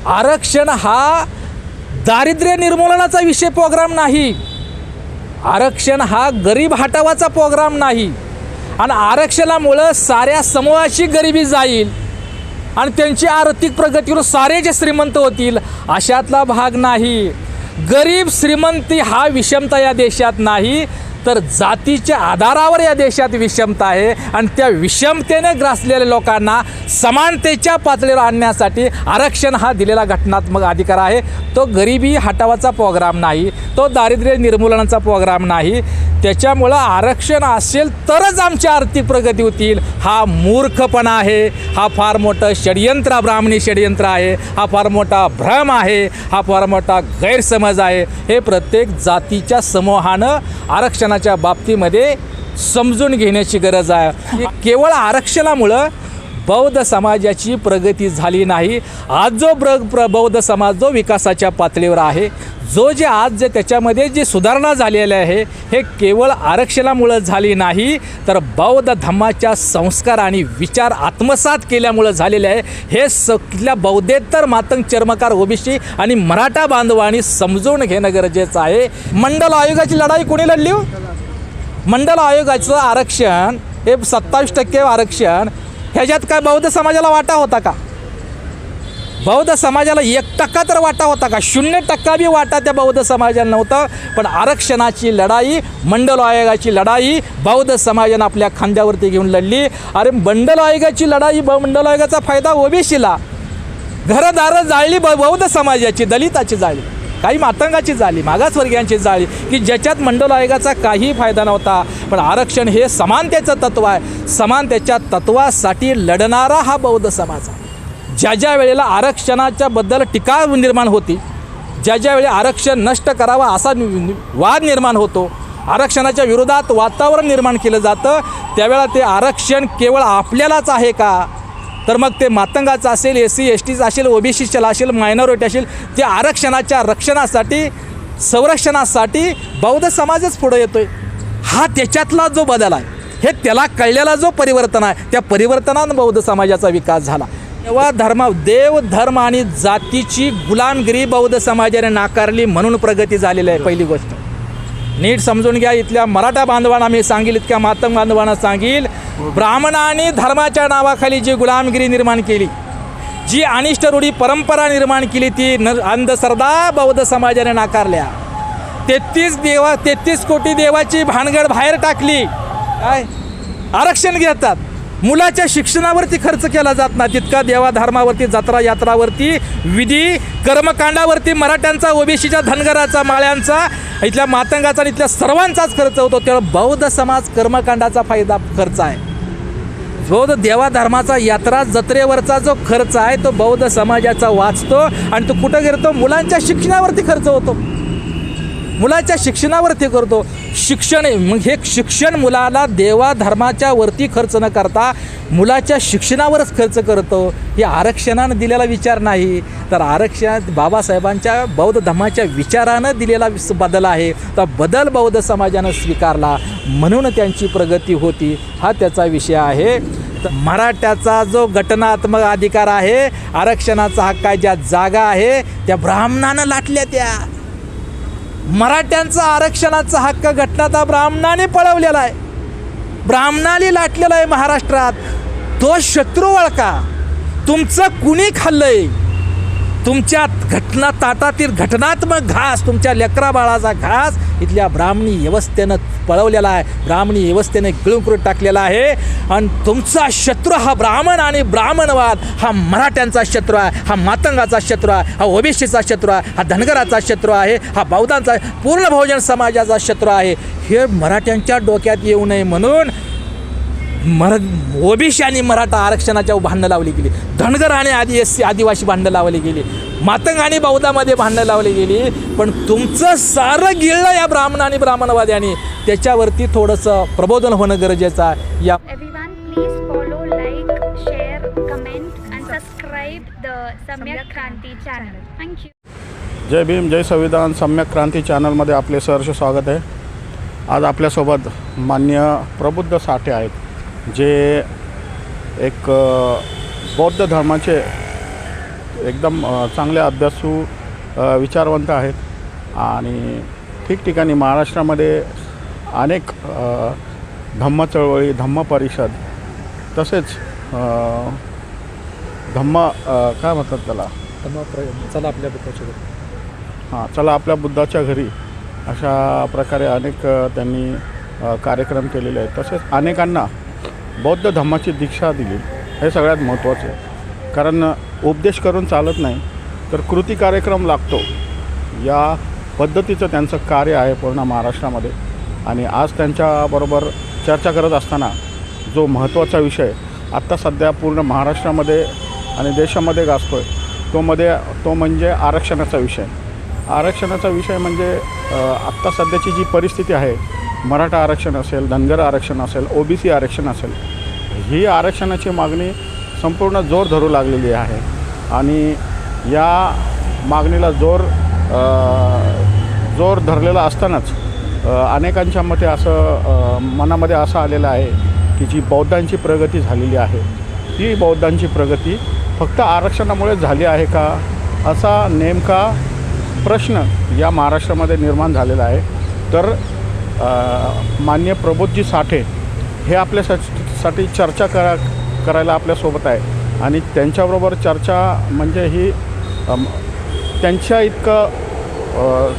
आरक्षण हा दारिद्र्य निर्मूलनाचा विषय प्रोग्राम नाही, आरक्षण हा गरीब हटावाचा प्रोग्राम नाही. आणि आरक्षणामुळं साऱ्या समूहाची गरिबी जाईल आणि त्यांची आर्थिक प्रगतीवर सारे जे श्रीमंत होतील अशातला भाग नाही. गरीब श्रीमंती हा विषमता या देशात नाही, तर जातीच्या आधारावर या देशात विषमता आहे. आणि त्या विषमतेने ग्रासलेल्या लोकांना समानतेच्या पातळीवर आणण्यासाठी आरक्षण हा दिलेला घटनात्मक अधिकार आहे. तो गरिबी हटावाचा प्रोग्राम नाही, तो दारिद्र्य निर्मूलनाचा प्रोग्राम नाही. त्याच्यामुळं आरक्षण असेल तरच आमची आर्थिक प्रगती होतील हा मूर्खपणा आहे, हा फार मोठं षडयंत्र, ब्राह्मणी षडयंत्र आहे, हा फार मोठा भ्रम आहे, हा फार मोठा गैरसमज आहे. हे प्रत्येक जातीच्या समूहानं आरक्षणाच्या बाबतीमध्ये समजून घेण्याची गरज आहे. केवळ आरक्षणामुळं बौद्ध समाजाची प्रगती झाली नाही. आज जो बौद्ध समाज जो विकासाच्या पातळीवर आहे, जे आज जे त्याच्यामध्ये जी सुधारणा झालेली आहे, हे केवळ आरक्षणामुळं झाली नाही, तर बौद्ध धम्माच्या संस्कार आणि विचार आत्मसात केल्यामुळं झालेले आहे. हे सगळ्या बौद्धेतर मातंग चर्मकार ओबीसी आणि मराठा बांधवांनी समजून घेणं गरजेचं आहे. मंडल आयोगाची लढाई कोणी लढली? मंडल आयोगाचं आरक्षण हे 27% आरक्षण, ह्याच्यात काय बौद्ध समाजाला वाटा होता का? बौद्ध समाजाला 1% तर वाटा होता का? 0% बी वाटा त्या बौद्ध समाजाला नव्हता. पण आरक्षणाची लढाई, मंडल आयोगाची लढाई बौद्ध समाजानं आपल्या खांद्यावरती घेऊन लढली. अरे मंडल आयोगाची लढाई, मंडल आयोगाचा फायदा ओबीसीला, घरदारं जाळली बौद्ध समाजाची, दलिताची जाळली, काही मातंगाची जाळली, मागासवर्गीयांची जाळली, की ज्याच्यात मंडल आयोगाचा काही फायदा नव्हता. पण आरक्षण हे समानतेचं तत्त्व आहे. समानतेच्या तत्त्वासाठी लढणारा हा बौद्ध समाज आहे. ज्या वेळेला आरक्षणाच्या बद्दल टीका निर्माण होती, ज्या वेळी आरक्षण नष्ट करावा असा वाद निर्माण होतो, आरक्षणाच्या विरोधात वातावरण निर्माण केलं जातं, त्यावेळेला ते आरक्षण केवळ आपल्यालाच आहे का? तर मग ते मातंगाचं असेल, SC STचं असेल, ओबीसीचं असेल, मायनॉरिटी असेल, ते आरक्षणाच्या रक्षणासाठी, संरक्षणासाठी बौद्ध समाजच पुढे येतोय. हा त्याच्यातला जो बदल आहे, हे त्याला कळलेला जो परिवर्तन आहे, त्या परिवर्तनानं बौद्ध समाजाचा विकास झाला. तेव्हा देव धर्म आणि जातीची गुलामगिरी बौद्ध समाजाने नाकारली म्हणून प्रगती झालेली आहे. पहिली गोष्ट नीट समजून घ्या. इथल्या मराठा बांधवांना मी सांगेल, इतक्या मातंग बांधवांना सांगेल, ब्राह्मणांनी धर्माच्या नावाखाली जी गुलामगिरी निर्माण केली, जी अनिष्ट रूढी परंपरा निर्माण केली, ती अंधश्रद्धा बौद्ध समाजाने नाकारल्या. 33 कोटी देवाची भानगड बाहेर टाकली. काय आरक्षण घेतात, मुलाच्या शिक्षणावरती खर्च केला जात नाही तितका देवाधर्मावरती, जत्रा यात्रावरती, विधी कर्मकांडावरती मराठ्यांचा, ओबीसीच्या, धनगराचा, माळ्यांचा, इथल्या मातंगाचा आणि इथल्या सर्वांचाच खर्च होतो. तेव्हा बौद्ध समाज कर्मकांडाचा फायदा खर्च आहे. बौद्ध देवाधर्माचा, यात्रा जत्रेवरचा जो खर्च आहे तो बौद्ध समाजाचा वाचतो. आणि तो कुठं करतो? मुलांच्या शिक्षणावरती खर्च होतो, मुलाच्या शिक्षणावरती करतो. शिक्षण, मग हे शिक्षण मुलाला देवाधर्माच्या वरती खर्च न करता मुलाच्या शिक्षणावरच खर्च करतो. हे आरक्षणानं दिलेला विचार नाही, तर आरक्षणात बाबासाहेबांच्या बौद्ध धर्माच्या विचारानं दिलेला बदल आहे. तर बदल बौद्ध समाजानं स्वीकारला म्हणून त्यांची प्रगती होती, हा त्याचा विषय आहे. तर मराठ्याचा जो घटनात्मक अधिकार आहे, आरक्षणाचा हक्क आहे, ज्या जागा आहे त्या ब्राह्मणानं लाटल्या, त्या मराठ्यांचा आरक्षणाचा हक्क घटनाता ब्राह्मणाने पळवलेला आहे, ब्राह्मणाने लाटलेला आहे महाराष्ट्रात. तो शत्रू ओळखा. तुमचं कुणी खाल्लंय? तुमच्या घटना ताटातील घटनात्मक घास, तुमच्या लेकरा बाळाचा घास इथल्या ब्राह्मणी व्यवस्थेनं पळवलेला आहे, ब्राह्मणी व्यवस्थेने गिळून करून टाकलेला आहे. आणि तुमचा शत्रू हा ब्राह्मण आणि ब्राह्मणवाद हा मराठ्यांचा शत्रू आहे, हा मातंगाचा शत्रू आहे, हा ओबीसीचा शत्रू आहे, हा धनगराचा शत्रू आहे, हा बौद्धांचा, पूर्ण बहुजन समाजाचा शत्रू आहे. हे मराठ्यांच्या डोक्यात येऊ नये म्हणून ओबीसी आणि मराठा आरक्षणाच्या भांडणं लावली गेली, धनगर आणि SC आदिवासी भांडणं लावली गेली, मातंग आणि बौद्धामध्ये भांडणं लावली गेली. पण तुमचं सारं गिळलं या ब्राह्मण आणि ब्राह्मणवाद्यांनी. त्याच्यावरती थोडंसं प्रबोधन होणं गरजेचं आहे. या Everyone, please follow, like, share, comment and subscribe the Samyak Kranti channel. Thank you. जय भीम, जय संविधान. सम्यक क्रांती चॅनलमध्ये आपले सहर्ष स्वागत आहे. आज आपल्यासोबत मान्य प्रबुद्ध साठे आहेत, जे एक बौद्ध धर्माचे एकदम चांगले अभ्यासू विचारवंत आहेत आणि ठिकठिकाणी महाराष्ट्रामध्ये अनेक धम्म चळवळी, धम्म परिषद तसेच धम्म काय म्हणतात त्याला, चला आपल्या बुद्धाच्या घरी. चला आपल्या बुद्धाच्या घरी अशा प्रकारे अनेक त्यांनी कार्यक्रम केलेले आहेत. तसेच अनेकांना बौद्ध धम्माची दीक्षा दिली. हे सगळ्यात महत्त्वाचं आहे, कारण उपदेश करून चालत नाही तर कृती कार्यक्रम लागतो. या पद्धतीचं त्यांचं कार्य आहे पूर्ण महाराष्ट्रामध्ये. आणि आज त्यांच्याबरोबर चर्चा करत असताना जो महत्त्वाचा विषय आत्ता सध्या पूर्ण महाराष्ट्रामध्ये आणि देशामध्ये गाजतो आहे तो म्हणजे आरक्षणाचा विषय. आरक्षणाचा विषय म्हणजे आत्ता सध्याची जी परिस्थिती आहे, मराठा आरक्षण असेल, धनगर आरक्षण असेल, OBC आरक्षण असेल, ही आरक्षणाची मागणी संपूर्ण जोर धरू लागलेली आहे. आणि या मागणीला जोर धरलेला असतानाच अनेकांच्या मनामध्ये असं आलेलं आहे की जी बौद्धांची प्रगती झालेली आहे, ती बौद्धांची प्रगती फक्त आरक्षणामुळे झाली आहे का, असा नेमका प्रश्न या महाराष्ट्रामध्ये निर्माण झालेला आहे. तर माननीय प्रबोधजी साठे हे आपल्यासाठी चर्चा करायला आपल्यासोबत आहे. आणि त्यांच्याबरोबर चर्चा म्हणजे ही त्यांच्या इतकं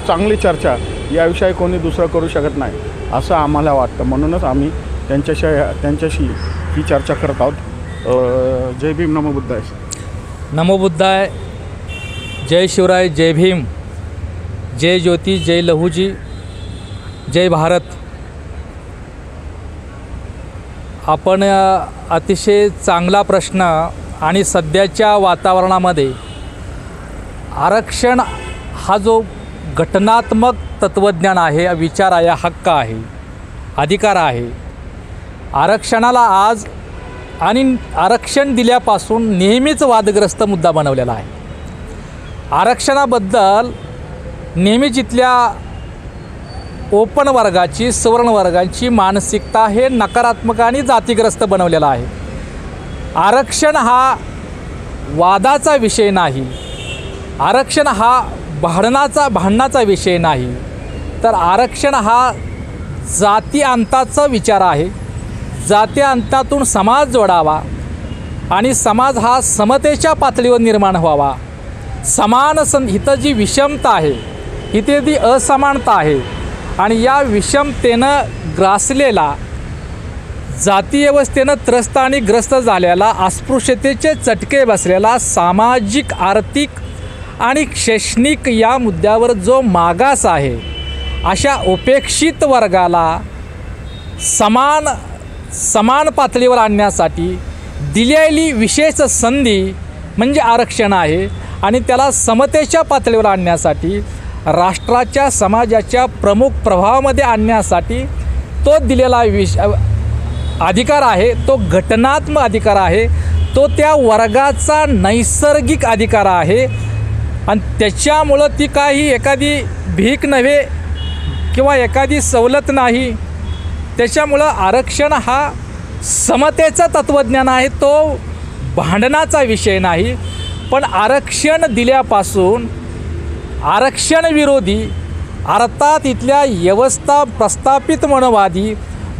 चांगली चर्चा याविषयी कोणी दुसरं करू शकत नाही असं आम्हाला वाटतं. म्हणूनच आम्ही त्यांच्याशी ही चर्चा करत आहोत. जय भीम, नमो बुद्धाय. नमो बुद्धाय, जय शिवराय, जय भीम, जय ज्योती, जय लहूजी, जय भारत. आपण अतिशय चांगला प्रश्न आणि सध्याच्या वातावरणामध्ये आरक्षण हा जो घटनात्मक तत्त्वज्ञान आहे, विचार आहे, हक्क आहे, अधिकार आहे, आरक्षणाला आज आणि आरक्षण दिल्यापासून नेहमीच वादग्रस्त मुद्दा बनवलेला आहे. आरक्षणाबद्दल नेहमीच इथल्या ओपन वर्गाची, सवर्ण वर्गाची मानसिकता हे नकारात्मक आणि जातीग्रस्त बनवलेला आहे. आरक्षण हा वादाचा विषय नाही, आरक्षण हा भांडणाचा विषय नाही, तर आरक्षण हा जाती अंताचा विचार आहे. जाती अंतातून समाज जोडावा आणि समाज हा समतेच्या पातळीवर निर्माण व्हावा. इथं जी विषमता आहे, इथे जी असमानता आहे आणि या विषमतेनं ग्रासलेला, जाती व्यवस्थेनं त्रस्त आणि ग्रस्त झालेला, अस्पृश्यतेचे चटके बसलेला सामाजिक, आर्थिक आणि शैक्षणिक या मुद्द्यावर जो मागास आहे, अशा उपेक्षित वर्गाला समान पातळीवर आणण्यासाठी दिलेली विशेष संधी म्हणजे आरक्षण आहे. आणि त्याला समतेच्या पातळीवर आणण्यासाठी, राष्ट्राच्या, समाजाच्या प्रमुख प्रभावामध्ये आणण्यासाठी तो दिलेला अधिकार आहे, तो घटनात्मक अधिकार आहे, तो त्या वर्गाचा नैसर्गिक अधिकार आहे. आणि त्याच्यामुळं ती काही एखादी भीक नव्हे किंवा एखादी सवलत नाही. त्याच्यामुळं आरक्षण हा समतेचं तत्त्वज्ञान आहे, तो भांडणाचा विषय नाही. पण आरक्षण दिल्यापासून आरक्षण विरोधी, अर्थात इथल्या व्यवस्था प्रस्थापित मनवादी,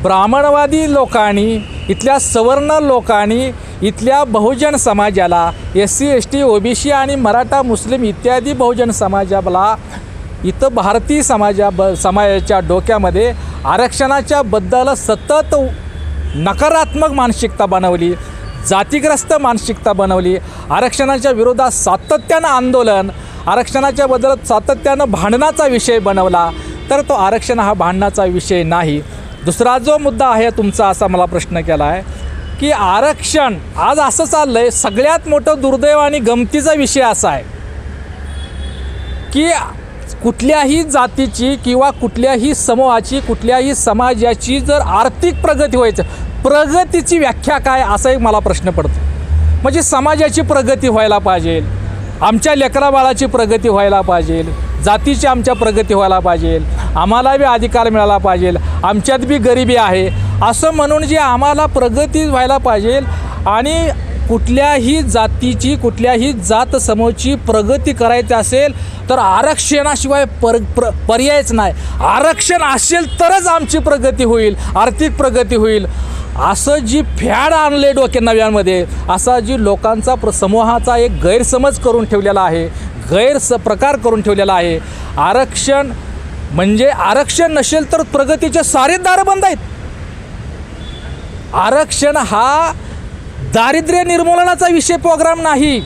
ब्राह्मणवादी लोकांनी, इथल्या सवर्ण लोकांनी, इथल्या बहुजन समाजाला, SC ST OBC आणि मराठा मुस्लिम इत्यादी बहुजन समाजाला, इथं भारतीय समाजाच्या डोक्यामध्ये आरक्षणाच्या बद्दल सतत नकारात्मक मानसिकता बनवली, जातीग्रस्त मानसिकता बनवली. आरक्षणाच्या विरोधात सातत्यानं आंदोलन, आरक्षणाच्या बद्दल सातत्यानं भांडणाचा विषय बनवला. तर तो आरक्षण हा भांडणाचा विषय नाही. दुसरा जो मुद्दा आहे तुमचा, असा मला प्रश्न केला आहे की आरक्षण आज असं चाललं आहे, सगळ्यात मोठं दुर्दैव आणि गमतीचा विषय असा आहे की कुठल्याही जातीची किंवा कुठल्याही समूहाची, कुठल्याही समाजाची जर आर्थिक प्रगती व्हायचं, प्रगतीची व्याख्या काय, असा एक मला प्रश्न पडतो. म्हणजे समाजाची प्रगती व्हायला पाहिजे, आमच्या लेकराबाळाची प्रगती व्हायला पाहिजे, जातीची आमच्या प्रगती व्हायला पाहिजे, आम्हाला बी अधिकार मिळाला पाहिजे, आमच्यात बी गरिबी आहे, असं म्हणून जे आम्हाला प्रगती व्हायला पाहिजे आणि कुठल्याही जातीची कुठल्याही जात समूहाची प्रगती करायची असेल तर आरक्षणाशिवाय पर्यायच नाही. आरक्षण असेल तरच आमची प्रगती होईल, आर्थिक प्रगती होईल. असं जी फॅड आणले डोक्या नव्यांमध्ये, असा जी लोकांचा समूहाचा एक गैरसमज करून ठेवलेला आहे, प्रकार करून ठेवलेला आहे. आरक्षण म्हणजे आरक्षण नसेल तर प्रगतीचे सारे दार बंद आहेत. आरक्षण हा दारिद्र्य निर्मूलनाचा विषय प्रोग्राम नाही.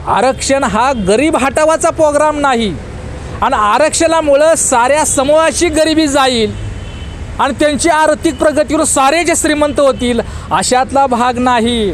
आरक्षण हा गरीब हटावाचा प्रोग्राम नाही. आणि आरक्षणामुळं साऱ्या समूहाची गरिबी जाईल आणि त्यांची आर्थिक प्रगतीवर सारे जे श्रीमंत होतील अशातला भाग नाही.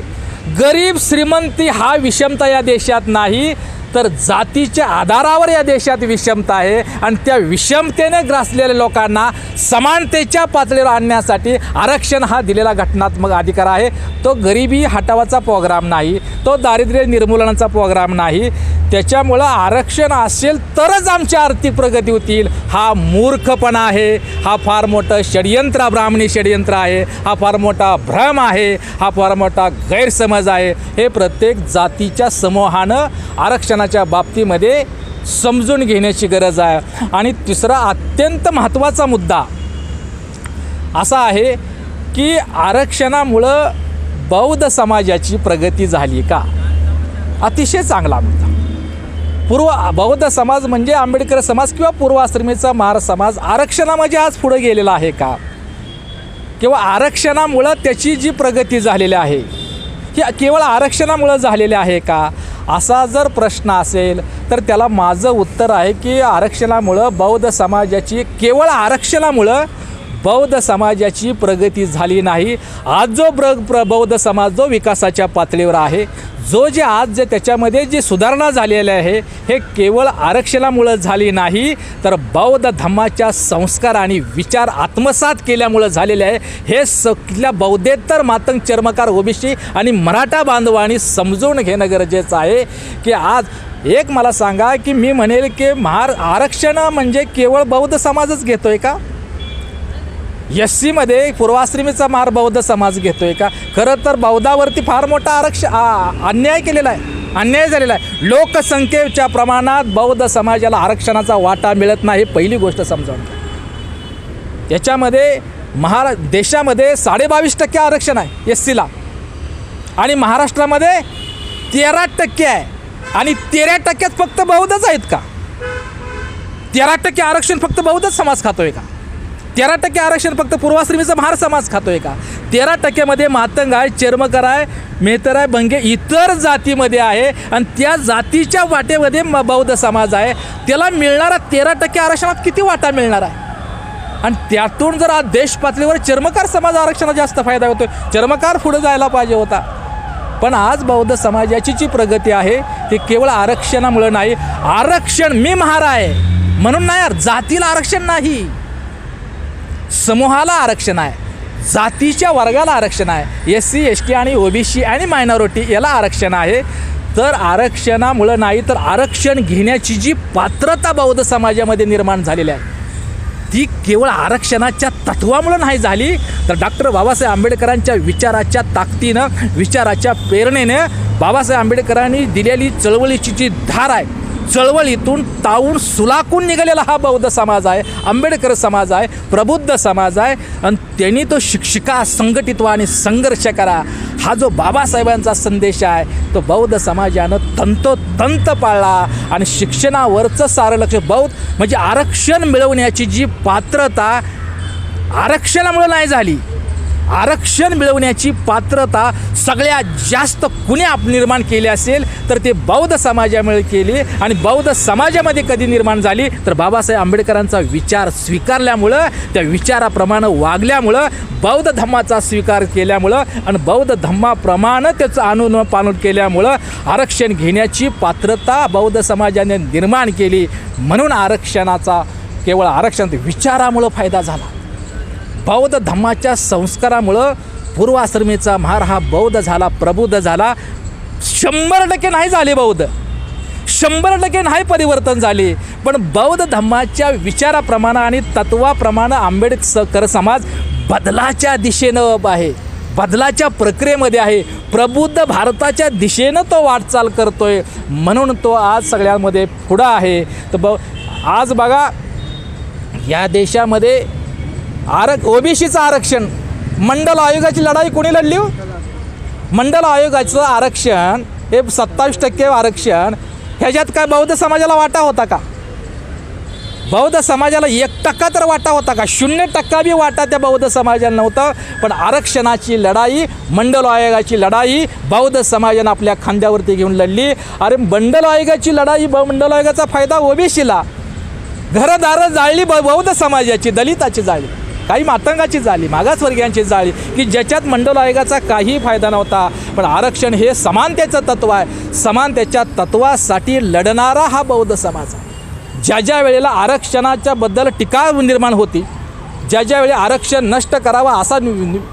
गरीब श्रीमंती हा विषमता या देशात नाही, तर जातीच्या आधारावर या देशात विषमता आहे. आणि त्या विषमतेने ग्रासलेल्या लोकांना समानतेच्या पातळीवर आणण्यासाठी आरक्षण हा दिलेला घटनात्मक अधिकार आहे. तो गरिबी हटावाचा प्रोग्राम नाही, तो दारिद्र्य निर्मूलनाचा प्रोग्राम नाही. त्याच्यामुळं आरक्षण असेल तरच आमची आर्थिक प्रगती होतील हा मूर्खपणा आहे. हा फार मोठं षडयंत्र, ब्राह्मणी षडयंत्र आहे. हा फार मोठा भ्रम आहे. हा फार मोठा गैरसमज आहे. हे प्रत्येक जातीच्या समूहानं आरक्षणाच्या बाबतीमध्ये समजून घेण्याची गरज आहे. आणि तिसरा अत्यंत महत्त्वाचा मुद्दा असा आहे की आरक्षणामुळं बौद्ध समाजाची प्रगती झाली का? अतिशय चांगला मुद्दा. बौद्ध समाज म्हणजे आंबेडकर समाज किंवा पूर्वाश्रमीचा महार समाज आरक्षणामध्ये आज पुढे गेलेला आहे का? किंवा आरक्षणामुळं त्याची जी प्रगती झालेली आहे की केवळ आरक्षणामुळं झालेले आहे का? असा जर प्रश्न असेल तर त्याला माझं उत्तर आहे की आरक्षणामुळं बौद्ध समाजाची, केवळ आरक्षणामुळं बौद्ध समाजाची प्रगती झाली नाही. आज जो बौद्ध समाज जो विकासाच्या पातळीवर आहे, जे आज जे त्याच्यामध्ये जी सुधारणा झालेली आहे, हे केवळ आरक्षणामुळं झाली नाही, तर बौद्ध धम्माच्या संस्कार आणि विचार आत्मसात केल्यामुळं झालेले आहे. हे सगळ्या बौद्धेतर मातंग चर्मकार ओबीसी आणि मराठा बांधवांनी समजून घेणं गरजेचं आहे. की आज एक मला सांगा की मी म्हणेल की आरक्षण म्हणजे केवळ बौद्ध समाजच घेतोय का? SCमध्ये पूर्वाश्रमीचा महार बौद्ध समाज घेतोय का? खरं तर बौद्धावरती फार मोठा अन्याय केलेला आहे, अन्याय झालेला आहे. लोकसंख्येच्या प्रमाणात बौद्ध समाजाला आरक्षणाचा वाटा मिळत नाही. पहिली गोष्ट समजावून घ्या. याच्यामध्ये देशामध्ये 22.5% आरक्षण आहे SCला आणि महाराष्ट्रामध्ये 13% आहे. आणि 13%त फक्त बौद्धच आहेत का? 13% आरक्षण फक्त बौद्धच समाज खातोय का? 13% आरक्षण फक्त पूर्वाश्रमीचा महार समाज खातोय का? 13%मध्ये मातंग आहे, चर्मकार आहे, मेहतर आहे, बंगे इतर जातीमध्ये आहे. आणि त्या जातीच्या वाटेमध्ये बौद्ध समाज आहे. त्याला मिळणारा 13% आरक्षणात किती वाटा मिळणार आहे? आणि त्यातून जर आज देश पातळीवर चर्मकार समाज आरक्षणाचा जास्त फायदा होतो. चर्मकार पुढे जायला पाहिजे होता. पण आज बौद्ध समाजाची जी प्रगती आहे ती केवळ आरक्षणामुळे नाही. आरक्षण मी महार आहे म्हणून नाही, यार जातीला आरक्षण नाही, समूहाला आरक्षण आहे, जातीच्या वर्गाला आरक्षण आहे. SC ST आणि OBC आणि मायनॉरिटी याला आरक्षण आहे. तर आरक्षणामुळं नाही, तर आरक्षण घेण्याची जी पात्रता बौद्ध समाजामध्ये निर्माण झालेली आहे ती केवळ आरक्षणाच्या तत्वामुळं नाही झाली, तर डॉक्टर बाबासाहेब आंबेडकरांच्या विचाराच्या ताकदीनं, विचाराच्या प्रेरणेनं बाबासाहेब आंबेडकरांनी दिलेली चळवळीची जी धार आहे, चळवळीतून तावून सुलाकून निघालेला हा बौद्ध समाज आहे, आंबेडकर समाज आहे, प्रबुद्ध समाज आहे. आणि त्यांनी तो शिक्षिका, संघटित व्हा आणि संघर्ष करा हा जो बाबासाहेबांचा संदेश आहे तो बौद्ध समाजानं तंतोतंत पाळला. आणि शिक्षणावरचं सारं लक्ष बौद्ध म्हणजे आरक्षण मिळवण्याची जी पात्रता आरक्षणामुळे नाही झाली, आरक्षण मिळवण्याची पात्रता सगळ्यात जास्त कुणी निर्माण केली असेल तर ते बौद्ध समाजामुळे केली. आणि बौद्ध समाजामध्ये कधी निर्माण झाली तर बाबासाहेब आंबेडकरांचा विचार स्वीकारल्यामुळं, त्या विचाराप्रमाणे वागल्यामुळं, बौद्ध धम्माचा स्वीकार केल्यामुळं आणि बौद्ध धम्माप्रमाणे त्याचं अनुपालन केल्यामुळं आरक्षण घेण्याची पात्रता बौद्ध समाजाने निर्माण केली. म्हणून आरक्षणाचा केवळ आरक्षण विचारामुळं फायदा झाला. बौद्ध धम्माच्या संस्कारामुळं पूर्वाश्रमीचा महार हा बौद्ध झाला, प्रबुद्ध झाला. 100% नाही झाले बौद्ध, 100% नाही परिवर्तन झाले, पण बौद्ध धम्माच्या विचाराप्रमाणे आणि तत्वाप्रमाणे आंबेडकर समाज बदलाच्या दिशेनं आहे, बदलाच्या प्रक्रियेमध्ये आहे, प्रबुद्ध भारताच्या दिशेनं तो वाटचाल करतोय, म्हणून तो आज सगळ्यांमध्ये पुढं आहे. तर आज बघा या देशामध्ये ओबीसीचं आरक्षण, मंडल आयोगाची लढाई कोणी लढली हो? मंडल आयोगाचं आरक्षण हे 27% आरक्षण, ह्याच्यात काय बौद्ध समाजाला वाटा होता का? बौद्ध समाजाला 1% तर वाटा होता का? 0% बी वाटा त्या बौद्ध समाजाला नव्हतं. पण आरक्षणाची लढाई, मंडल आयोगाची लढाई बौद्ध समाजानं आपल्या खांद्यावरती घेऊन लढली. अरे मंडल आयोगाची लढाई, मंडल आयोगाचा फायदा ओबीसीला, घरदारं जाळली बौद्ध समाजाची, दलिताची जाळली, काही मातंगाची जाळली, मागासवर्गीयांची जाळली, की ज्याच्यात मंडल आयोगाचा काही फायदा नव्हता. पण आरक्षण हे समानतेचं तत्त्व आहे, समानतेच्या तत्त्वासाठी लढणारा हा बौद्ध समाज आहे. ज्या वेळेला आरक्षणाच्या बद्दल टीका निर्माण होती, ज्या वेळी आरक्षण नष्ट करावा असा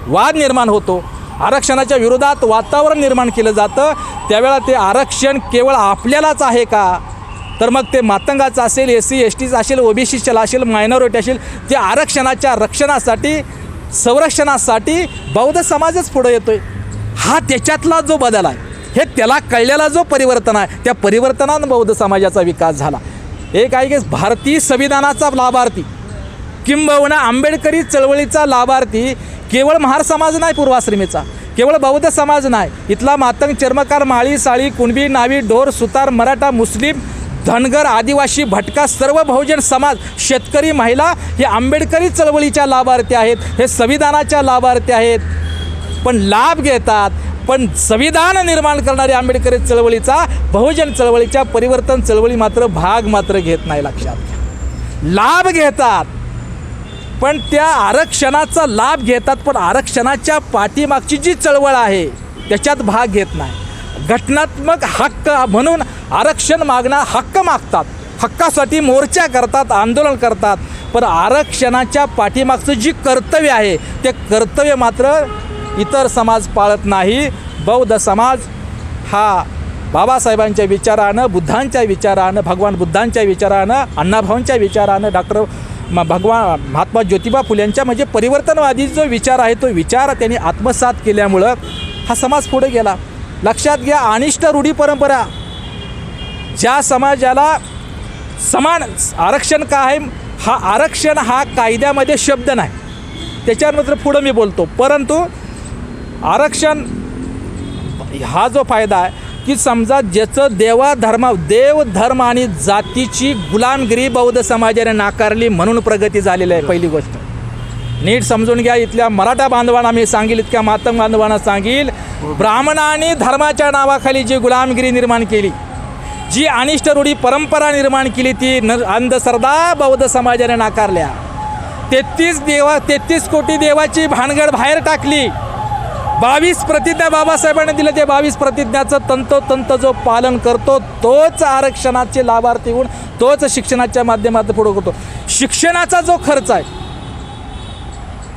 वाद निर्माण होतो, आरक्षणाच्या विरोधात वातावरण निर्माण केलं जातं, त्यावेळेला ते आरक्षण केवळ आपल्यालाच आहे का? तर मग ते मातंगाचं असेल, SC STचं असेल, ओबीसीचं असेल, मायनॉरिटी असेल, ते आरक्षणाच्या रक्षणासाठी, संरक्षणासाठी बौद्ध समाजच पुढं येतोय. हा त्याच्यातला जो बदल आहे, हे त्याला कळलेला जो परिवर्तन आहे, त्या परिवर्तनानं बौद्ध समाजाचा विकास झाला. एक आहे की भारतीय संविधानाचा लाभार्थी, किंबहुना आंबेडकरी चळवळीचा लाभार्थी केवळ महार समाज नाही, पूर्वाश्रमीचा केवळ बौद्ध समाज नाही, इथला मातंग, चर्मकार, माळी, साळी, कुणबी, नावी, ढोर, सुतार, मराठा, मुस्लिम, धनगर, आदिवासी, भटका, सर्व बहुजन समाज, शेतकरी, महिला हे आंबेडकरी चळवळीच्या लाभार्थी आहेत, हे संविधानाच्या लाभार्थी आहेत. पण लाभ घेतात, पण संविधान निर्माण करणारी आंबेडकरी चळवळीचा, बहुजन चळवळीच्या, परिवर्तन चळवळी मात्र भाग मात्र घेत नाही. लक्षात घ्या, लाभ घेतात पण त्या आरक्षणाचा लाभ घेतात, पण आरक्षणाच्या पाठीमागची जी चळवळ आहे त्याच्यात भाग घेत नाही. घटनात्मक हक्क म्हणून आरक्षण मागणं, हक्क मागतात, हक्कासाठी मोर्चा करतात, आंदोलन करतात, पण आरक्षणाच्या पाठीमागचं जी कर्तव्य आहे ते कर्तव्य मात्र इतर समाज पाळत नाही. बौद्ध समाज हा बाबासाहेबांच्या विचारानं, बुद्धांच्या विचारानं, भगवान बुद्धांच्या विचारानं, अण्णाभाऊंच्या विचारानं, महात्मा ज्योतिबा फुल्यांच्या म्हणजे परिवर्तनवादी जो विचार आहे तो विचार त्यांनी आत्मसात केल्यामुळं हा समाज पुढे गेला. लक्षात घ्या, अनिष्ट रूढी परंपरा, ज्या समाजाला समान आरक्षण का आहे, हा आरक्षण हा कायद्यामध्ये शब्द नाही, त्याच्यावर मात्र पुढं मी बोलतो. परंतु आरक्षण हा जो फायदा आहे की समजा ज्याचं देव धर्म आणि जातीची गुलामगिरी बौद्ध समाजाने नाकारली म्हणून प्रगती झालेली आहे. पहिली गोष्ट नीट समजून घ्या. इथल्या मराठा बांधवांना मी सांगेल, इतक्या मातंग बांधवांना सांगेल, ब्राह्मणांनी धर्माच्या नावाखाली जी गुलामगिरी निर्माण केली, जी अनिष्ट रूढी परंपरा निर्माण केली, ती अंधश्रद्धा बौद्ध समाजाने नाकारल्या. 33 कोटी देवाची भानगड बाहेर टाकली. 22 प्रतिज्ञा बाबासाहेबांनी दिल्या, ते 22 प्रतिज्ञाचं तंतोतंत जो पालन करतो तोच आरक्षणाचे लाभार्थी होऊन तोच शिक्षणाच्या माध्यमातून पुढे करतो. शिक्षणाचा जो खर्च आहे,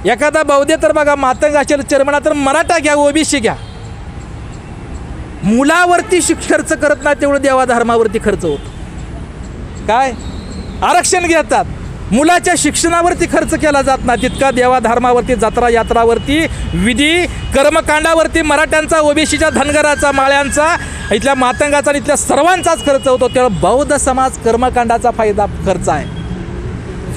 एखादा बौद्ध तर बघा मातंग असेल, चर्मणा तर मराठा घ्या, ओबीसी घ्या, मुलावरती खर्च करत नाही तेवढं देवाधर्मावरती खर्च होतो. काय आरक्षण घेतात, मुलाच्या शिक्षणावरती खर्च केला जात नाही तितका देवाधर्मावरती, जत्रा यात्रावरती, विधी कर्मकांडावरती मराठ्यांचा, ओबीसीच्या, धनगराचा, माळ्यांचा, इथल्या मातंगाचा आणि इथल्या सर्वांचाच खर्च होतो. तेव्हा बौद्ध समाज कर्मकांडाचा फायदा खर्च आहे.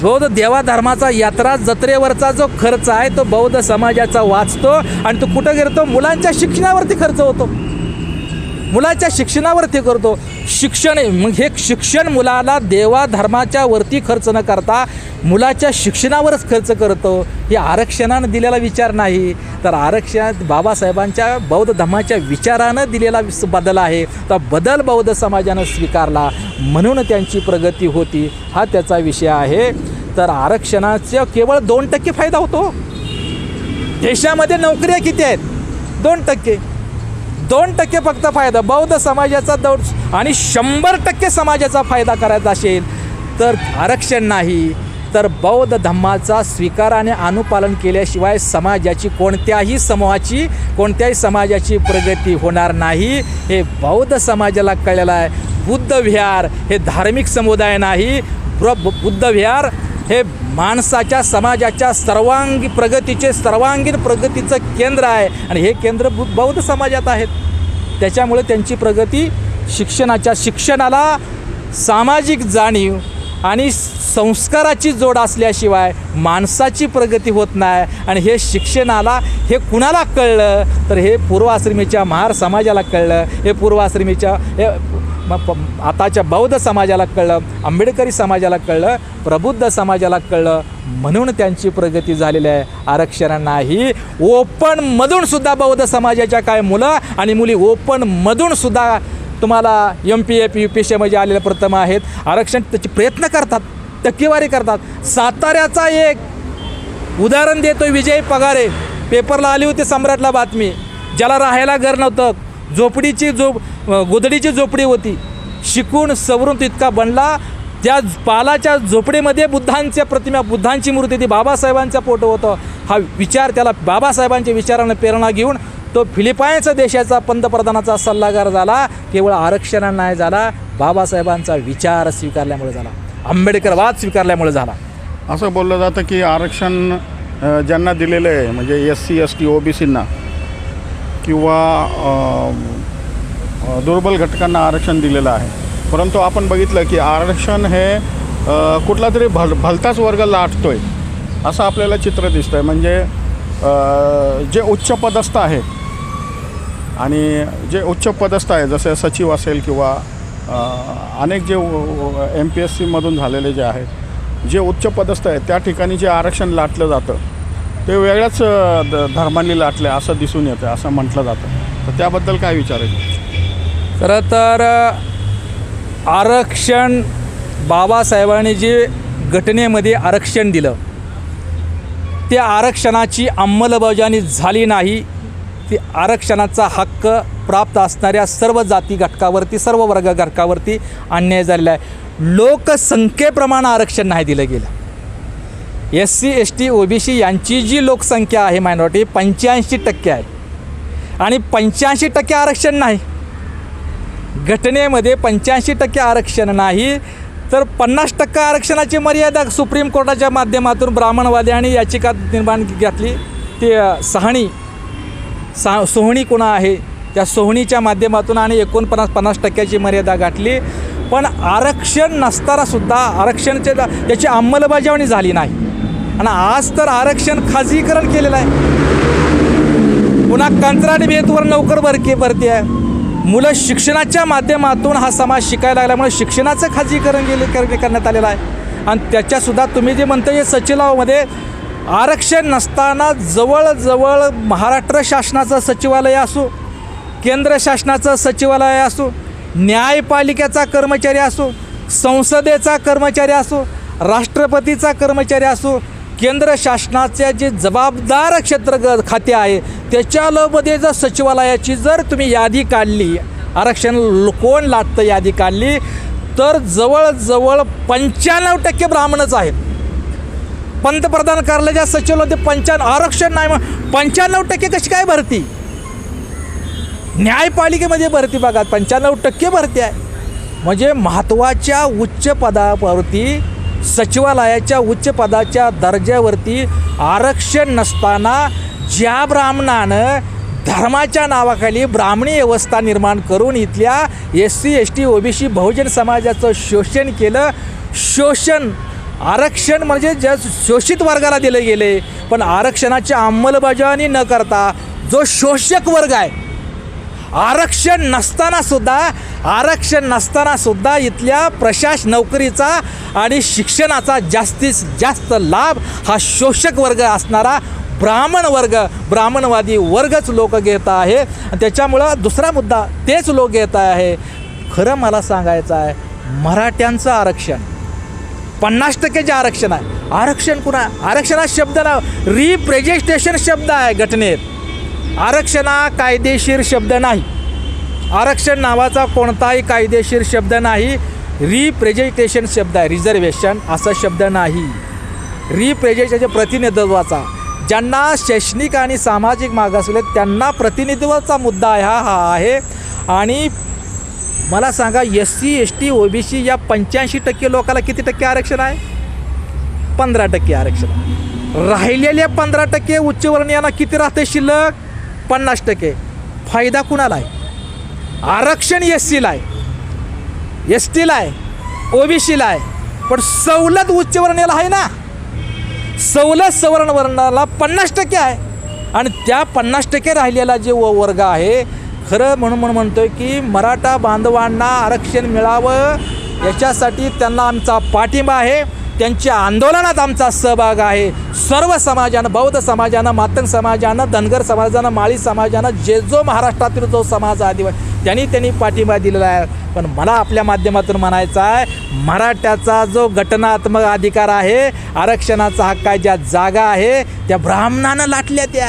बौद्ध देवाधर्माचा, यात्रा जत्रेवरचा जो खर्च आहे तो बौद्ध समाजाचा वाचतो आणि तो कुठं करतो, मुलांच्या शिक्षणावरती खर्च होतो, मुलाच्या शिक्षणावरती करतो. शिक्षण, मग हे शिक्षण मुलाला देवाधर्माच्या वरती खर्च न करता मुलाच्या शिक्षणावरच खर्च करतो. हे आरक्षणानं दिलेला विचार नाही, तर आरक्षण बाबासाहेबांच्या बौद्ध धर्माच्या विचारानं दिलेला बदल आहे. तर बदल बौद्ध समाजानं स्वीकारला म्हणून त्यांची प्रगती होती, हा त्याचा विषय आहे. तर आरक्षणाचा केवळ 2% फायदा होतो. देशामध्ये नोकऱ्या किती आहेत? 2% फक्त फायदा बौद्ध समाजाचा. आणि 100% समाजाचा फायदा करायचा असेल तर आरक्षण नाही, तर बौद्ध धम्माचा स्वीकार आणि अनुपालन केल्याशिवाय समाजाची, कोणत्याही समूहाची, कोणत्याही समाजाची प्रगती होणार नाही. हे बौद्ध समाजाला कळलेलं आहे. बुद्ध विहार हे धार्मिक समुदाय नाही. बुद्ध विहार हे माणसाच्या समाजाच्या सर्वांगीण प्रगतीचं केंद्र आहे आणि हे केंद्र बौद्ध समाजात आहेत. त्याच्यामुळे त्यांची प्रगती शिक्षणाला सामाजिक जाणीव आणि संस्काराची जोड असल्याशिवाय माणसाची प्रगती होत नाही. आणि हे शिक्षणाला हे कुणाला कळलं तर हे पूर्वाश्रमीच्या महार समाजाला कळलं, हे पूर्वाश्रमीच्या आताच्या बौद्ध समाजाला कळलं, आंबेडकरी समाजाला कळलं, प्रबुद्ध समाजाला कळलं, म्हणून त्यांची प्रगती झालेली आहे. आरक्षणांनाही ओपनमधून सुद्धा बौद्ध समाजाच्या काय मुलं आणि मुली ओपनमधून सुद्धा तुम्हाला MPA UPSCमध्ये आलेले प्रथम आहेत. आरक्षण त्याचे प्रयत्न करतात, टक्केवारी करतात. साताऱ्याचा एक उदाहरण देतो विजय पगारे, पेपरला आली होती सम्राटला बातमी, ज्याला राहायला घर नव्हतं, गोधडीची झोपडी होती, शिकून सवरून तो इतका बनला. त्या पालाच्या झोपडीमध्ये बुद्धांच्या प्रतिमा, बुद्धांची मूर्ती ती बाबासाहेबांचा फोटो होतं. हा विचार त्याला बाबासाहेबांच्या विचारानं प्रेरणा घेऊन तो फिलिपाईन्स देशाचा पंतप्रधानाचा सल्लागार झाला. केवळ आरक्षणाने नाही झाला, बाबासाहेबांचा विचार स्वीकारल्यामुळे झाला, आंबेडकरवाद स्वीकारल्यामुळे झाला. असं बोललं जातं की आरक्षण ज्यांना दिलेलं आहे म्हणजे SC ST OBCंना किंवा दुर्बल घटकांना आरक्षण दिलेलं आहे. परंतु आपण बघितलं की आरक्षण हे कुठला तरी भलताच वर्ग लाटतोय असं आपल्याला चित्र दिसतं आहे. म्हणजे जे उच्चपदस्थ आहेत आणि जे उच्चपदस्थ आहे जसे सचिव असेल किंवा अनेक जे MPSCमधून झालेले जे आहेत, जे उच्चपदस्थ आहेत त्या ठिकाणी जे आरक्षण लाटलं जातं ते वेगळ्याच धर्मांनी लाटले असं दिसून येतं, असं म्हटलं जातं. तर त्याबद्दल काय विचार आहे? खरं तर आरक्षण बाबासाहेबांनी जे घटनेमध्ये आरक्षण दिलं त्या आरक्षणाची अंमलबजावणी झाली नाही. ती आरक्षणाचा हक्क प्राप्त असणाऱ्या सर्व जाती घटकावरती, सर्व वर्ग घटकावरती अन्याय झालेला आहे. लोकसंख्येप्रमाणे आरक्षण नाही दिलं गेलं. SC ST OBC यांची जी लोकसंख्या आहे मायनॉरिटी 85% आहे आणि 85% आरक्षण नाही. घटनेमध्ये 85% आरक्षण नाही तर 50% आरक्षणाची मर्यादा सुप्रीम कोर्टाच्या माध्यमातून ब्राह्मणवादी आणि याचिका निर्माण घातली. ते सोहणी कोणा आहे त्या सोहणीच्या माध्यमातून आणि 49-50% मर्यादा गाठली. पण आरक्षण नसतानासुद्धा आरक्षणाचे त्याची अंमलबजावणी झाली नाही. आणि आज तर आरक्षण खाजगीकरण केलेलं आहे. पुन्हा कंत्राटी बेतवर नोकर भरती आहे. मुलं शिक्षणाच्या माध्यमातून हा समाज शिकायला लागल्यामुळे शिक्षणाचं खाजगीकरण करण्यात आलेलं आहे. आणि त्याच्यासुद्धा तुम्ही जे म्हणता हे सचिवालयामध्ये आरक्षण नसताना जवळजवळ महाराष्ट्र शासनाचं सचिवालय असो, केंद्र शासनाचं सचिवालय असो, न्यायपालिकेचा कर्मचारी असो, संसदेचा कर्मचारी असो, राष्ट्रपतीचा कर्मचारी असो, केंद्र शासनाचे जे जबाबदार क्षेत्र खाते आहे त्याच्यामध्ये जर सचिवालयाची जर तुम्ही यादी काढली, आरक्षण कोण लाटतं यादी काढली तर जवळजवळ 95% ब्राह्मणच आहेत. पंतप्रधान कार्यालयाच्या सचिवालयामध्ये 95 आरक्षण नाही, मग 95% कशी काय भरती? न्यायपालिकेमध्ये भरती बघा 95% भरती आहे. म्हणजे महत्त्वाच्या उच्च पदावरती सचिवालयाच्या उच्च पदाच्या दर्जावरती आरक्षण नसताना ज्या ब्राह्मणानं धर्माच्या नावाखाली ब्राह्मणी व्यवस्था निर्माण करून इथल्या SC ST OBC बहुजन समाजाचं शोषण केलं. आरक्षण म्हणजे ज्या शोषित वर्गाला दिले गेले, पण आरक्षणाची अंमलबजावणी न करता जो शोषक वर्ग आहे आरक्षण नसताना सुद्धा इथल्या प्रशासन नोकरीचा आणि शिक्षणाचा जास्तीत जास्त लाभ हा शोषक वर्ग असणारा ब्राह्मणवादी वर्गच लोक घेत आहे. आणि त्याच्यामुळं दुसरा मुद्दा तेच लोक घेत आहे. खरं मला सांगायचं आहे मराठ्यांचं आरक्षण 50% जे आरक्षण आहे, आरक्षण कुणा आरक्षणात शब्द ना रिप्रेझेंटेशन शब्द आहे घटनेत. आरक्षण हा कायदेशीर शब्द नाही. आरक्षण नावाचा कोणताही कायदेशीर शब्द नाही. रिप्रेझेंटेशन शब्द आहे. रिझर्वेशन असा शब्द नाही. रिप्रेझेंटेशन प्रतिनिधित्वाचा, ज्यांना शैक्षणिक आणि सामाजिक मागासले त्यांना प्रतिनिधित्वाचा मुद्दा हा आहे. आणि मला सांगा SC ST OBC या 85% लोकांना किती टक्के आरक्षण आहे? 15% आरक्षण. राहिलेले 15% उच्चवर्णीयांना किती राहते शिल्लक? 50%. फायदा कुणाला आहे? आरक्षण SCला आहे, STला आहे, OBCला आहे, पण सवलत उच्चवर्णीयाला आहे ना. सवलत सवर्ण वर्णाला 50% आहे आणि त्या 50% राहिलेला जे वर्ग आहे, खरं म्हणून म्हणतोय की मराठा बांधवांना आरक्षण मिळावं याच्यासाठी त्यांना आमचा पाठिंबा आहे. त्यांच्या आंदोलनात आमचा सहभाग आहे. सर्व समाजानं, बौद्ध समाजानं, मातंग समाजानं, धनगर समाजानं, माळी समाजानं, जो महाराष्ट्रातील जो समाज आदिवासी त्यांनी पाठिंबा दिलेला आहे. पण मला आपल्या माध्यमातून म्हणायचं आहे, मराठ्याचा जो घटनात्मक अधिकार आहे, आरक्षणाचा हक्क आहे, ज्या जागा आहे त्या ब्राह्मणानं लाटल्या. त्या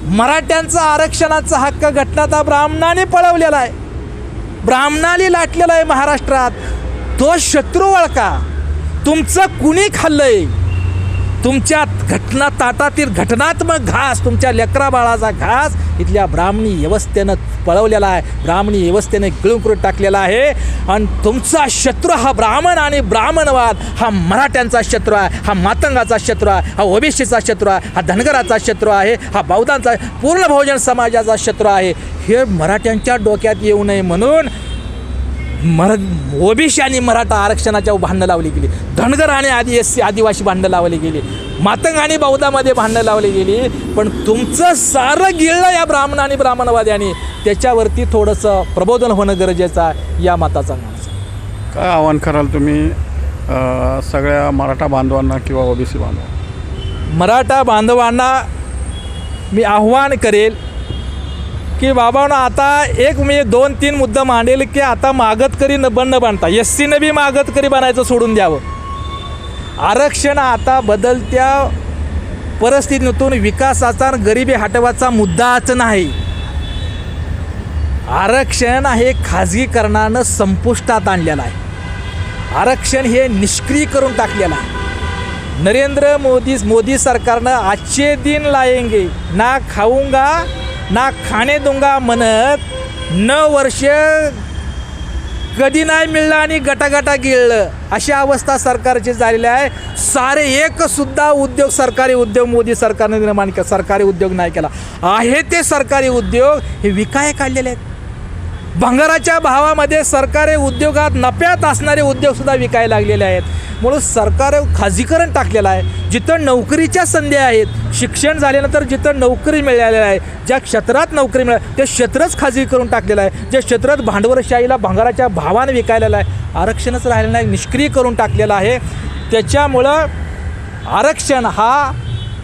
मराठ्यांचा आरक्षणाचा हक्क घटनाचा ब्राह्मणाने पळवलेला आहे, ब्राह्मणाने लाटलेला आहे महाराष्ट्रात. तो शत्रू ओळखा. तुमचं कुणी खाल्लंय? तुमच्या घटना ताटातील घटनात्मक घास, तुमच्या लेकरा बाळाचा घास इथल्या ब्राह्मणी व्यवस्थेनं पळवलेला आहे, ब्राह्मणी व्यवस्थेने गिळून करून टाकलेला आहे. आणि तुमचा शत्रू हा ब्राह्मण आणि ब्राह्मणवाद हा मराठ्यांचा शत्रू आहे, हा मातंगाचा शत्रू आहे, हा OBCचा शत्रू आहे, हा धनगराचा शत्रू आहे, हा बौद्धांचा पूर्ण बहुजन समाजाचा शत्रू आहे. हे मराठ्यांच्या डोक्यात येऊ नये म्हणून OBC आणि मराठा आरक्षणाच्या भांडणं लावली गेली, धनगर आणि SC आदिवासी भांडणं लावली गेली, मातंग आणि बौद्धामध्ये भांडणं लावली गेली. पण तुमचं सारं गिळलं या ब्राह्मण आणि ब्राह्मणवाद्यांनी. त्याच्यावरती थोडंसं प्रबोधन होणं गरजेचं आहे या मताचा माणूस. काय आव्हान कराल तुम्ही सगळ्या मराठा बांधवांना किंवा OBC बांधवांना? मराठा बांधवांना मी आव्हान करेल की बाबांनो, आता एक मी 2-3 मुद्दा मांडेल की आता मागतकरी न बनता SCनं बी मागतकरी बनायचं सोडून द्यावं. आरक्षण आता बदलत्या परिस्थितीतून विकासाचा गरिबी हटवाचा मुद्दाच नाही. आरक्षण हे खाजगीकरणानं संपुष्टात आणलेलं आहे. आरक्षण हे निष्क्रिय करून टाकलेलं आहे. नरेंद्र मोदी सरकारनं आजचे दिन लाएंगे ना खाऊंगा ना खाणे दूंगा म्हणत 9 वर्ष कधी नाही मिळलं आणि गटागटा गिळलं अशी अवस्था सरकारची झालेली आहे. सारे एक सुद्धा उद्योग, सरकारी उद्योग मोदी सरकारने निर्माण केला, सरकारी उद्योग नाही केला आहे. ते सरकारी उद्योग हे विकाय काढलेले आहेत. भंगाराच्या भावामध्ये सरकारी उद्योगात नफ्यात असणारे उद्योगसुद्धा विकायला लागलेले आहेत. म्हणून सरकार खाजगीकरण टाकलेलं आहे. जिथं नोकरीच्या संधी आहेत, शिक्षण झाल्यानंतर जिथं नोकरी मिळालेली आहे, ज्या क्षेत्रात नोकरी मिळाली ते क्षेत्रच खाजगी करून टाकलेलं आहे. ज्या क्षेत्रात भांडवलशाहीला भंगाराच्या भावाने विकायलेलं आहे, आरक्षणच राहिलेलं नाही, निष्क्रिय करून टाकलेलं आहे. त्याच्यामुळं आरक्षण हा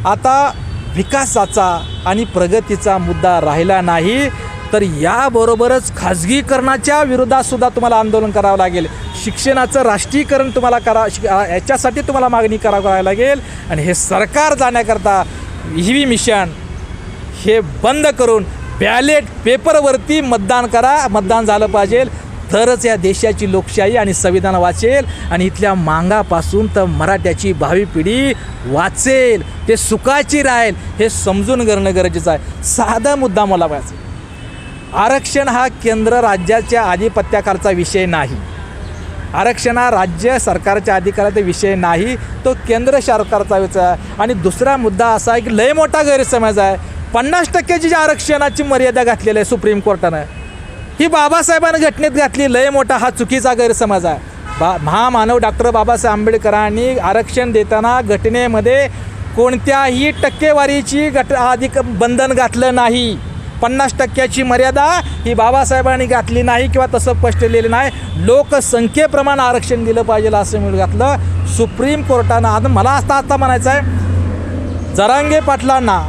आता विकासाचा आणि प्रगतीचा मुद्दा राहिला नाही. तर याबरोबरच खाजगीकरणाच्या विरोधातसुद्धा तुम्हाला आंदोलन करावं लागेल. शिक्षणाचं राष्ट्रीयकरण तुम्हाला याच्यासाठी तुम्हाला मागणी करावी लागेल. आणि हे सरकार जाण्याकरता EV मिशन हे बंद करून बॅलेट पेपरवरती मतदान करा. मतदान झालं पाहिजे तरच या देशाची लोकशाही आणि संविधान वाचेल आणि इथल्या मागापासून तर मराठ्याची भावी पिढी वाचेल, ते सुखाची राहील. हे समजून घेणं गरजेचं आहे. साधा मुद्दा मला पाहिजे, आरक्षण हा केंद्र राज्याच्या आधिपत्याखालचा विषय नाही. आरक्षण हा राज्य सरकारच्या अधिकाराचा विषय नाही, तो केंद्र सरकारचा विषय आहे. आणि दुसरा मुद्दा असा आहे की लय मोठा गैरसमज आहे. 50% जी आरक्षणाची मर्यादा घातलेली आहे सुप्रीम कोर्टानं, ही बाबासाहेबांनी घटनेत घातली. लय मोठा हा चुकीचा गैरसमज आहे. महामानव डॉक्टर बाबासाहेब आंबेडकरांनी आरक्षण देताना घटनेमध्ये कोणत्याही टक्केवारीची अधिक बंधन घातलं नाही. 50% मर्यादा ही बाबासाहेबांनी घातली नाही किंवा तसं स्पष्ट लिहिलं नाही. लोकसंख्येप्रमाणे आरक्षण दिलं पाहिजे असं म्हणून घातलं सुप्रीम कोर्टानं. आता मला आता म्हणायचं आहे, जरांगे पाटलांना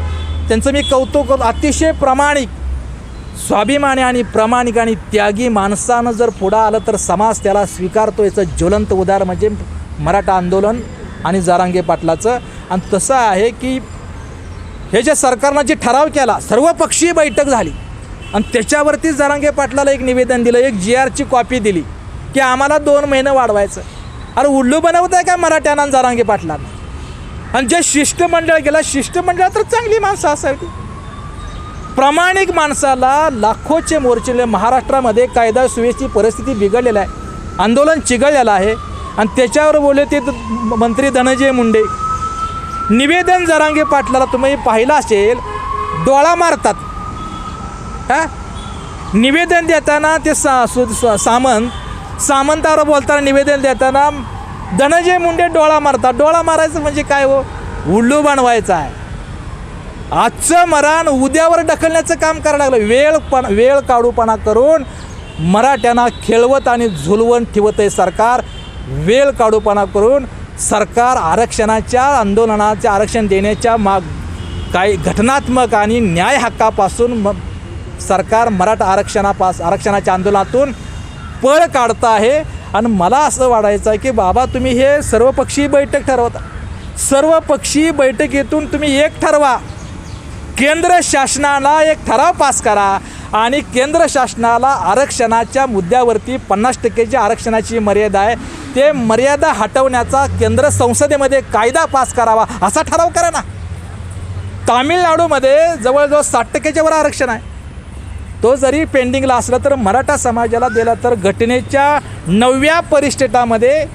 त्यांचं मी कौतुक करतो. अतिशय प्रामाणिक, स्वाभिमानी आणि प्रामाणिक आणि त्यागी माणसानं जर पुढं आलं तर समाज त्याला स्वीकारतो. याचं ज्वलंत उदाहरण म्हणजे मराठा आंदोलन आणि जरांगे पाटलाचं. आणि तसं आहे की हे जे सरकारनं जे ठराव केला, सर्वपक्षीय बैठक झाली आणि त्याच्यावरती जरांगे पाटलाला एक निवेदन दिलं, एक GRची कॉपी दिली की आम्हाला 2 महिने वाढवायचं. अरे उल्लू बनवत आहे का मराठ्यांना जरांगे पाटलांना? आणि जे शिष्टमंडळ गेला, शिष्टमंडळ तर चांगली माणसं असावी, प्रामाणिक माणसाला लाखोचे मोर्चे. महाराष्ट्रामध्ये कायदा सुव्यवस्थेची परिस्थिती बिघडलेली आहे, आंदोलन चिघळलेलं आहे आणि त्याच्यावर बोलले ते मंत्री धनंजय मुंडे. निवेदन जरांगे पाटलाला तुम्ही पाहिलं असेल, डोळा मारतात. निवेदन देताना ते सामंतावर बोलताना निवेदन देताना धनंजय मुंडे डोळा मारतात. डोळा मारायचं म्हणजे काय हो, उल्लू बनवायचं आहे. आजचं मरण उद्यावर ढकलण्याचं काम करायला लागलं. वेळ काढूपणा करून मराठ्यांना खेळवत आणि झुलवून ठेवत आहे सरकार. वेळ काढूपणा करून सरकार आरक्षणाच्या आंदोलनाचे आरक्षण देण्याच्या काही घटनात्मक आणि न्याय हक्कापासून सरकार मराठा आरक्षणाच्या आंदोलनातून पळ काढतं आहे. आणि मला असं वाटायचं आहे की बाबा, तुम्ही हे सर्वपक्षीय बैठक ठरवता. सर्वपक्षीय बैठकीतून तुम्ही एक ठरवा, केंद्र शासनाला एक ठराव पास करा आणि केंद्र शासनाला आरक्षणाच्या मुद्द्यावरती 50% आरक्षणाची मर्यादा आहे, ते मर्यादा हटवण्याचा केंद्र संसदेमध्ये कायदा पास करावा असा ठराव करा ना. तामिळनाडूमध्ये जवळजवळ 60%च्या वर आरक्षण आहे. तो जरी पेंडिंगला असला तर मराठा समाजाला दिला तर घटनेच्या 9व्या परिशिष्टामध्ये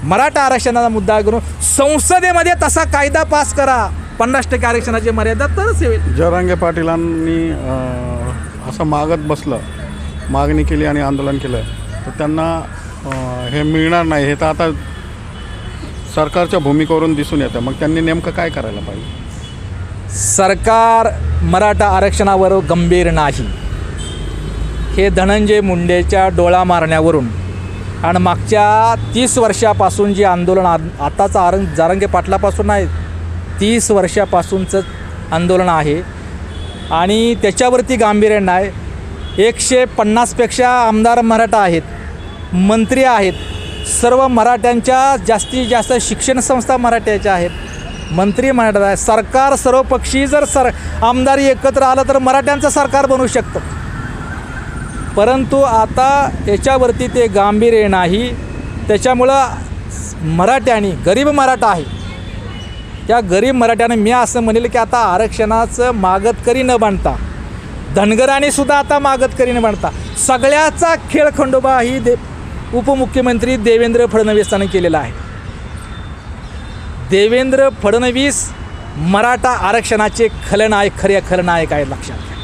मराठा आरक्षणाचा मुद्दा करून संसदेमध्ये तसा कायदा पास करा, 50% आरक्षणाची मर्यादा, तरच होईल. जरांगे पाटीलांनी असं मागत बसलं, मागणी केली आणि आंदोलन केलं तर त्यांना हे मिळणार नाही हे तर आता सरकारच्या भूमिकेवरून दिसून येतं. मग त्यांनी नेमकं काय करायला पाहिजे? सरकार मराठा आरक्षणावर गंभीर नाही हे धनंजय मुंडेच्या डोळा मारण्यावरून आणि मागच्या 30 वर्षापासून जे आंदोलन आताचं जरांगे पाटलापासून आहे, 30 वर्षापासूनचं आंदोलन आहे आणि त्याच्यावरती गांभीर्य नाही. 150पेक्षा आमदार मराठा आहेत, मंत्री आहेत, सर्व मराठ्यांच्या जास्तीत जास्त शिक्षण संस्था मराठ्याच्या आहेत, मंत्री मराठा आहे. सरकार सर्वपक्षीय जर आमदारी एकत्र आलं तर मराठ्यांचं सरकार बनवू शकतं. परंतु आता याच्यावरती ते गांभीर्य नाही. त्याच्यामुळं मराठ्यांनी, गरीब मराठा आहे, त्या गरीब मराठ्यानं मी असं म्हणेल की आता आरक्षणाचं मागतकरी न बनता, धनगरांनीसुद्धा आता मागतकरी न बनता सगळ्याचा खेळखंडोबा ही उपमुख्यमंत्री देवेंद्र फडणवीसांनी केलेला आहे. देवेंद्र फडणवीस मराठा आरक्षणाचे खरे खलनायक आहे, लक्षात घ्या.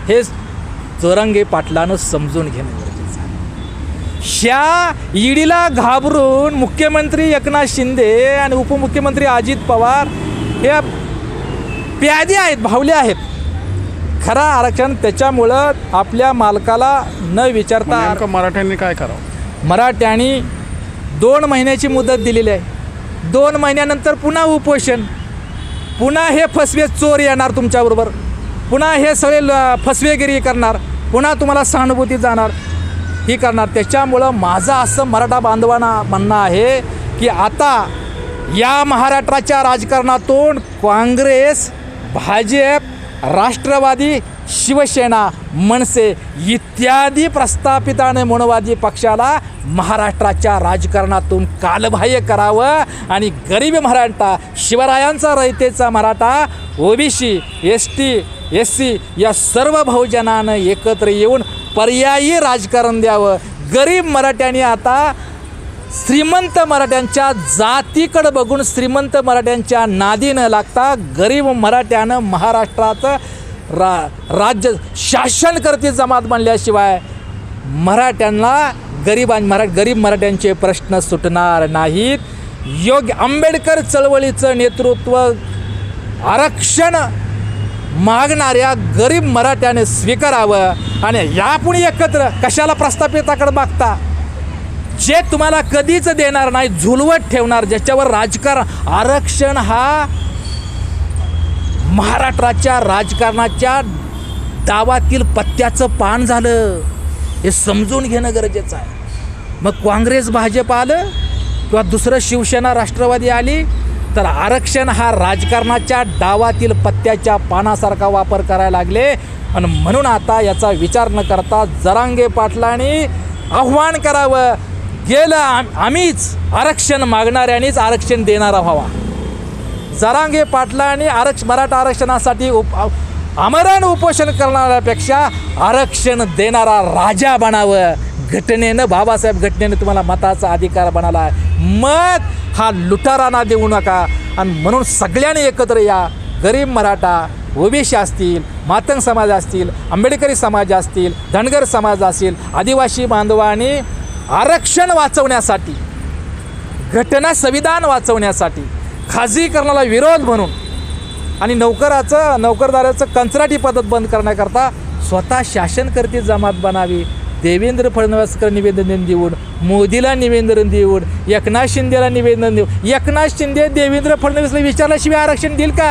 हे जरांगे पाटलानं समजून घेणं गरजेचं आहे. ह्या ईडीला घाबरून मुख्यमंत्री एकनाथ शिंदे आणि उपमुख्यमंत्री अजित पवार हे प्यादे आहेत, भावले आहेत. खरा आरक्षण त्याच्यामुळं आपल्या मालकाला न विचारता मराठ्यांनी काय करावं? मराठ्यांनी 2 महिन्याची मुदत दिलेली आहे. 2 महिन्यानंतर पुन्हा उपोषण, पुन्हा हे फसवे चोर येणार तुमच्याबरोबर, पुन्हा हे सगळे फसवेगिरी करणार, पुन्हा तुम्हाला सहानुभूती जाणार, ही करणार. त्याच्यामुळं माझं असं मराठा बांधवांना म्हणणं आहे की आता या महाराष्ट्राच्या राजकारणातून काँग्रेस, भाजप, राष्ट्रवादी, शिवसेना, मनसे इत्यादी प्रस्थापित आणि मनोवादी पक्षाला महाराष्ट्राच्या राजकारणातून कालबाह्य करावं आणि गरीब मराठा, शिवरायांचा रयतेचा मराठा, ओबीसी, ST, SC या सर्व बहुजनानं एकत्र येऊन पर्यायी राजकारण द्यावं. गरीब मराठ्यांनी आता श्रीमंत मराठ्यांच्या जातीकडे बघून श्रीमंत मराठ्यांच्या नादी न लागता गरीब मराठ्यानं महाराष्ट्राचं राज्य शासन करते जमात बनल्याशिवाय मराठ्यांना गरीब मराठ्यांचे प्रश्न सुटणार नाहीत. योग्य आंबेडकर चळवळीचं नेतृत्व आरक्षण मागणाऱ्या गरीब मराठ्याने स्वीकारावं आणि यापुढे एकत्र कशाला प्रस्थापिताकडे मागता, जे तुम्हाला कधीच देणार नाही, झुलवत ठेवणार, ज्याच्यावर राजकारण. आरक्षण हा महाराष्ट्राच्या राजकारणाच्या डावातील पत्त्याचं पान झालं, हे समजून घेणं गरजेचं आहे. मग काँग्रेस, भाजप आलं किंवा दुसरं शिवसेना, राष्ट्रवादी आली तर आरक्षण हा राजकारणाच्या डावातील पत्त्याच्या पानासारखा वापर करायला लागले. आणि म्हणून आता याचा विचार न करता जरांगे पाटलांनी आव्हान करावं, गेलं आम्हीच आरक्षण मागणाऱ्यांनीच आरक्षण देणारा व्हावा. जरांगे पाटलांनी मराठा आरक्षणासाठी आमरण उपोषण करणाऱ्यापेक्षा आरक्षण देणारा राजा बनावं, घटनेनं बाबासाहेब घटनेनं तुम्हाला मताचा अधिकार बनाला आहे. मत हा लुटारांना देऊ नका. आणि म्हणून सगळ्यांनी एकत्र या. गरीब मराठा, ओबीसी असतील, मातंग समाज असतील, आंबेडकरी समाज असतील, धनगर समाज असतील, आदिवासी बांधवांनी आरक्षण वाचवण्यासाठी, घटना संविधान वाचवण्यासाठी, खाजगीकरणाला विरोध म्हणून आणि नोकरदाराचं कंत्राटी पद्धत बंद करण्याकरता स्वतः शासनकर्ती जमात बनावी. देवेंद्र फडणवीसकर निवेदन देऊन, मोदीला निवेदन देऊन, एकनाथ शिंदेला निवेदन देऊन, एकनाथ शिंदे देवेंद्र फडणवीसला विचारल्याशिवाय आरक्षण देईल का?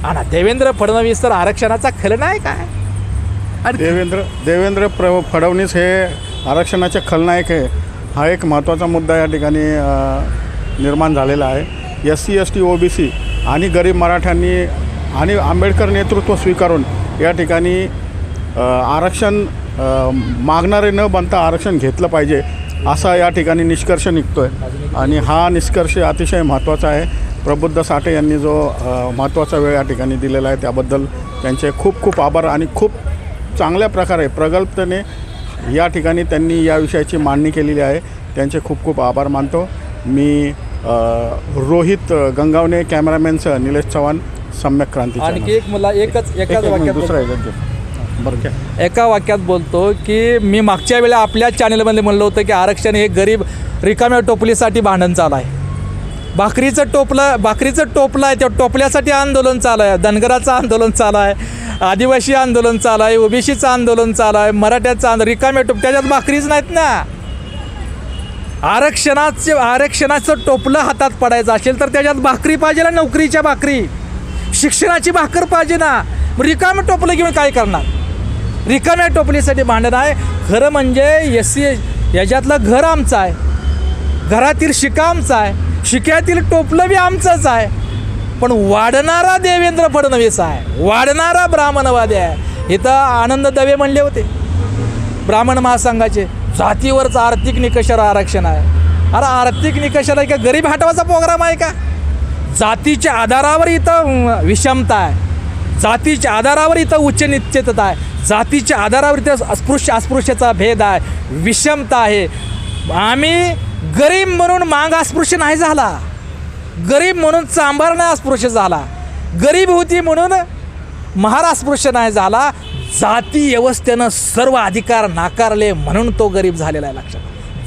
आणि देवेंद्र फडणवीस तर आरक्षणाचा खलनायक आहे. आणि देवेंद्र फडणवीस हे आरक्षणाचे खलनायक आहे. हा एक महत्त्वाचा मुद्दा या ठिकाणी निर्माण झालेला आहे. SC ST OBC आणि गरीब मराठ्यांनी आणि आंबेडकर नेतृत्व स्वीकारून या ठिकाणी आरक्षण मागणारे न बनता आरक्षण घेतलं पाहिजे असा या ठिकाणी निष्कर्ष निघतो आहे. आणि हा निष्कर्ष अतिशय महत्त्वाचा आहे. प्रबुद्ध साठे यांनी जो महत्त्वाचा वेळ या ठिकाणी दिलेला आहे त्याबद्दल त्यांचे खूप खूप आभार. आणि खूप चांगल्या प्रकारे प्रगल्भतेने या ठिकाणी त्यांनी या विषयाची मांडणी केलेली आहे. त्यांचे खूप खूप आभार मानतो मी. रोहित गंगावणे, कॅमेरामॅनसह निलेश चव्हाण, सम्यक क्रांती. आणखी एक मला एकाच वाक्यात दुसरा एका वाक्यात बोलतो की मी मागच्या वेळेला आपल्या चॅनलमध्ये म्हणलं होतं की आरक्षण हे गरीब रिकाम्या टोपलीसाठी भांडण चालू आहे. भाकरीचं टोपलं आहे, त्या टोपल्यासाठी आंदोलन चालू आहे. धनगराचं आंदोलन चालू आहे, आदिवासी आंदोलन चालू आहे, ओबीसीचं आंदोलन चालू आहे, मराठ्याचं आंदोलन. रिकाम्या त्याच्यात भाकरीच नाहीत ना. आरक्षणाचं टोपलं हातात पडायचं असेल तर त्याच्यात भाकरी पाहिजे ना, नोकरीच्या भाकरी, शिक्षणाची भाकर पाहिजे ना. रिकाम्या टोपलं घेऊन काय करणार? रिकाम्या टोपलीसाठी भांडण आहे. खरं म्हणजे याच्यातलं घर आमचं आहे, घरातील शिका आमचा आहे, शिक्यातील टोपलं बी आमचंच आहे. पण वाढणारा देवेंद्र फडणवीस आहे, वाढणारा ब्राह्मणवादी आहे. इथं आनंद दवे म्हणले होते ब्राह्मण महासंघाचे, जातीवरचं आर्थिक निकषावर आरक्षण आहे. अरे आर्थिक निकषाला का गरीब हटवाचा प्रोग्राम आहे का? जातीच्या आधारावर इथं विषमता आहे, जातीच्या आधारावर इथं उच्च निश्चितता आहे, जातीच्या आधारावर इथं अस्पृश्याचा भेद आहे, विषमता आहे. आम्ही गरीब म्हणून मांग अस्पृश्य नाही झाला, गरीब म्हणून चांभार नाही अस्पृश्य झाला, गरीब होती म्हणून महार अस्पृश्य नाही झाला. जाती व्यवस्थेनं सर्व अधिकार नाकारले म्हणून तो गरीब झालेला आहे. लक्षात,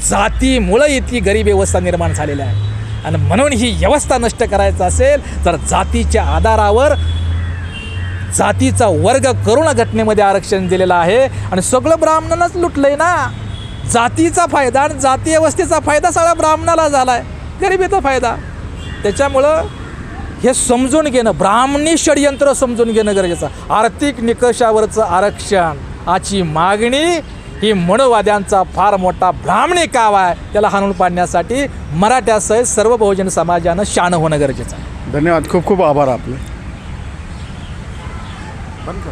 जातीमुळं इतकी गरीब व्यवस्था निर्माण झालेली आहे. आणि म्हणून ही व्यवस्था नष्ट करायचं असेल तर जातीच्या आधारावर जातीचा वर्ग करून घटनेमध्ये आरक्षण दिलेलं आहे. आणि सगळं ब्राह्मणांनाच लुटलंय ना. जातीचा फायदा आणि जाती व्यवस्थेचा फायदा सगळा ब्राह्मणाला झाला आहे, गरिबीचा फायदा. त्याच्यामुळं हे समजून घेणं, ब्राह्मणी षडयंत्र समजून घेणं गरजेचं. आर्थिक निकषावरचं आरक्षण आची मागणी ही मनोवाद्यांचा फार मोठा ब्राह्मणी काव आहे. त्याला हाणून पाडण्यासाठी मराठ्यासह सर्व बहुजन समाजानं शान होणं गरजेचं आहे. धन्यवाद. खूप खूप आभार आपले. बंद कर.